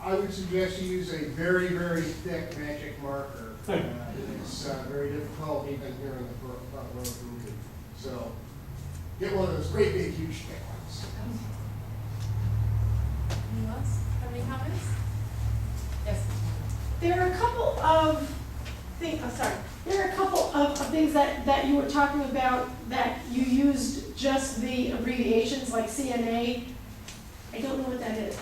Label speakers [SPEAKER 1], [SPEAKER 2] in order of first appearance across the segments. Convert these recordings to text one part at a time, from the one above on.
[SPEAKER 1] I would suggest you use a very, very thick magic marker. It's very difficult even here in the front row for me. So get one of those great big huge thick ones.
[SPEAKER 2] Anyone else have any comments? Yes.
[SPEAKER 3] There are a couple of things, there are a couple of things that you were talking about that you used just the abbreviations like CNA. I don't know what that is.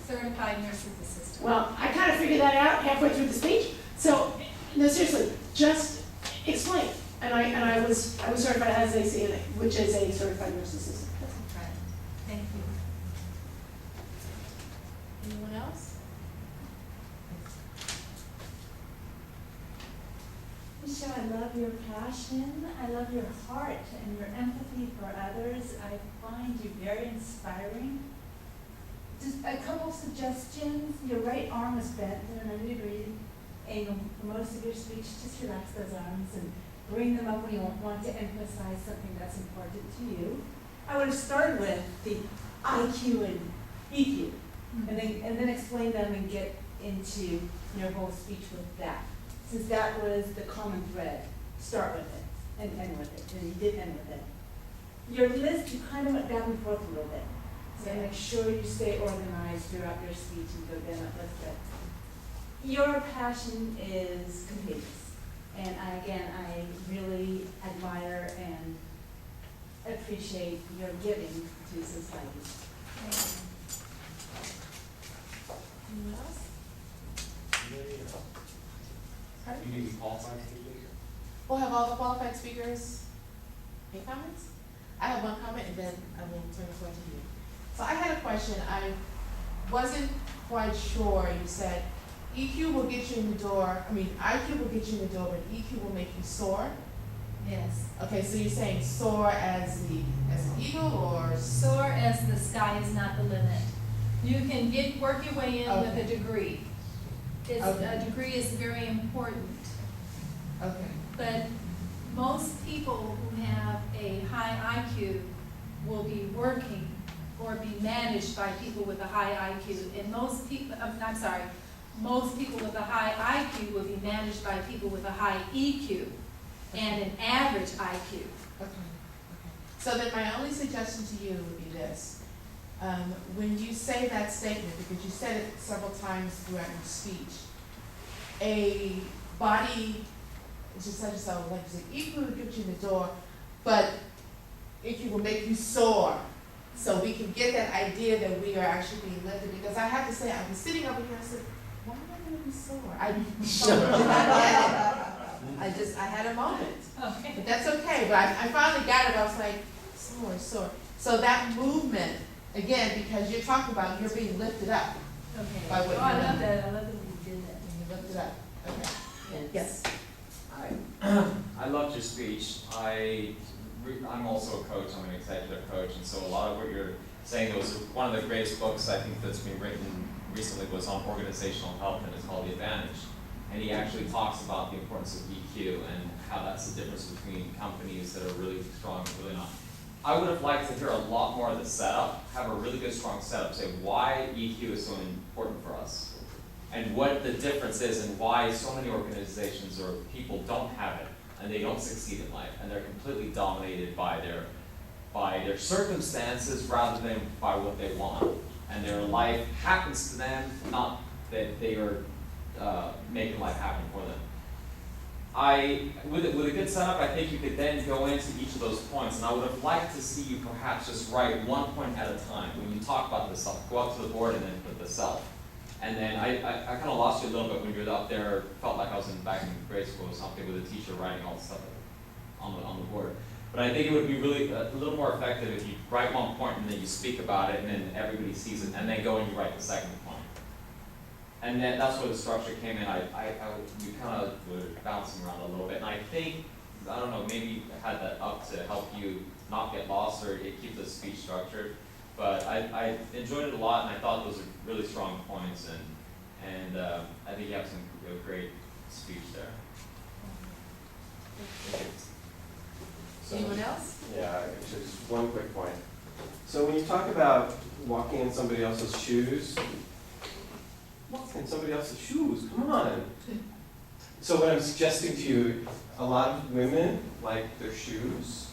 [SPEAKER 2] Certified Nurses Assistant.
[SPEAKER 3] Well, I kind of figured that out halfway through the speech. So, no, seriously, just explain. And I was certified as a CNA, which is a certified nurse assistant.
[SPEAKER 2] Right. Thank you. Anyone else?
[SPEAKER 4] Michelle, I love your passion, I love your heart and your empathy for others. I find you very inspiring. Just a couple suggestions. Your right arm is bent in an underbreathing angle for most of your speech. Just relax those arms and bring them up when you want to emphasize something that's important to you. I would have started with the IQ and EQ, and then explain them and get into your whole speech with that. Since that was the common thread, start with it and end with it, and you did end with it. Your list, you kind of went back and forth a little bit. So make sure you stay organized throughout your speech and go down that list. But your passion is contagious. And I really admire and appreciate your giving to society.
[SPEAKER 2] Anyone else? Pardon?
[SPEAKER 5] You need to qualify for the
[SPEAKER 6] We'll have all the qualified speakers make comments. I have one comment and then I will turn the floor to you. So I had a question. I wasn't quite sure. You said EQ will get you in the door. I mean, IQ will get you in the door, but EQ will make you soar.
[SPEAKER 2] Yes.
[SPEAKER 6] Okay, so you're saying soar as an eagle or
[SPEAKER 2] Soar as the sky is not the limit. You can work your way in with a
[SPEAKER 6] Okay.
[SPEAKER 2] degree.
[SPEAKER 6] Okay.
[SPEAKER 2] A degree is very important.
[SPEAKER 6] okay.
[SPEAKER 2] But most people who have a high IQ will be working or be managed by people with a high IQ. And most people with a high IQ will be managed by people with a high EQ and an average IQ.
[SPEAKER 6] Okay. So then my only suggestion to you would be this. When you say that statement, because you said it several times throughout your speech, a body, just such as like you said, EQ will get you in the door, but EQ will make you soar. So we can get that idea that we are actually being lifted. Because I have to say, I was sitting over here and I said, why am I going to be sore? I had a moment.
[SPEAKER 2] Okay.
[SPEAKER 6] But that's okay, but I finally got it, I was like, soar. So that movement, again, because you're talking about you're being lifted up,
[SPEAKER 2] Okay.
[SPEAKER 6] By what
[SPEAKER 2] Oh, I
[SPEAKER 6] you
[SPEAKER 2] love
[SPEAKER 6] know.
[SPEAKER 2] that. I love that you did that.
[SPEAKER 6] and you lifted up, okay. Yes.
[SPEAKER 5] I loved your speech. I'm also a coach, I'm an executive coach, and so a lot of what you're saying was one of the greatest books I think that's been written recently was on organizational health, and it's called The Advantage. And he actually talks about the importance of EQ and how that's the difference between companies that are really strong and really not. I would have liked to hear a lot more of the setup, have a really good strong setup, say why EQ is so important for us, and what the difference is and why so many organizations or people don't have it and they don't succeed in life, and they're completely dominated by their circumstances rather than by what they want, and their life happens to them, not that they are making life happen for them. With a good setup, I think you could then go into each of those points, and I would have liked to see you perhaps just write one point at a time. When you talk about the self, go up to the board and then put the self. And then I kind of lost you a little bit when you were up there, felt like I was back in grade school or something with a teacher writing all the stuff on the board. But I think it would be really a little more effective if you write one point and then you speak about it and then everybody sees it, and then go and you write the second point. And then that's where the structure came in. You kind of were bouncing around a little bit, and I think, I don't know, maybe I had that up to help you not get lost or keep the speech structured. But I enjoyed it a lot, and I thought those are really strong points, and I think you have some great speech there.
[SPEAKER 2] Anyone else?
[SPEAKER 7] Yeah, actually, just one quick point. So when you talk about walking in somebody else's shoes, in somebody else's shoes, come on. So what I'm suggesting to you, a lot of women like their shoes,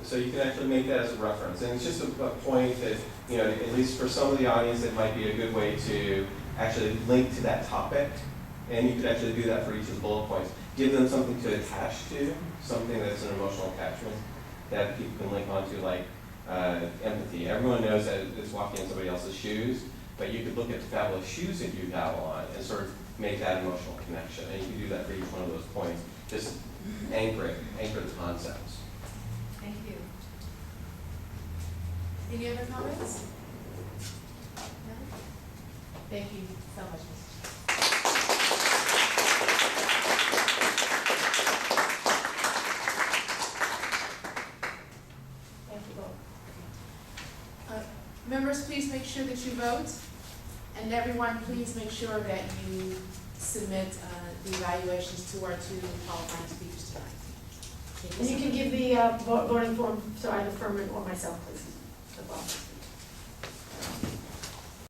[SPEAKER 7] so you can actually make that as a reference. And it's just a point that, you know, at least for some of the audience, it might be a good way to actually link to that topic. And you could actually do that for each of the bullet points. Give them something to attach to, something that's an emotional attachment that people can link onto, like empathy. Everyone knows that it's walking in somebody else's shoes, but you could look at the fabulous shoes that you have on and sort of make that emotional connection. And you can do that for each one of those points. Just anchor the concepts.
[SPEAKER 2] Thank you.
[SPEAKER 6] Any other comments? No? Thank you so much, Mrs. Thank you both. Members, please make sure that you vote, and everyone, please make sure that you submit the evaluations to our two qualifying speakers tonight. Thank
[SPEAKER 3] And you
[SPEAKER 6] so
[SPEAKER 3] can
[SPEAKER 6] much.
[SPEAKER 3] give the voting form to either Furman or myself, please, as well.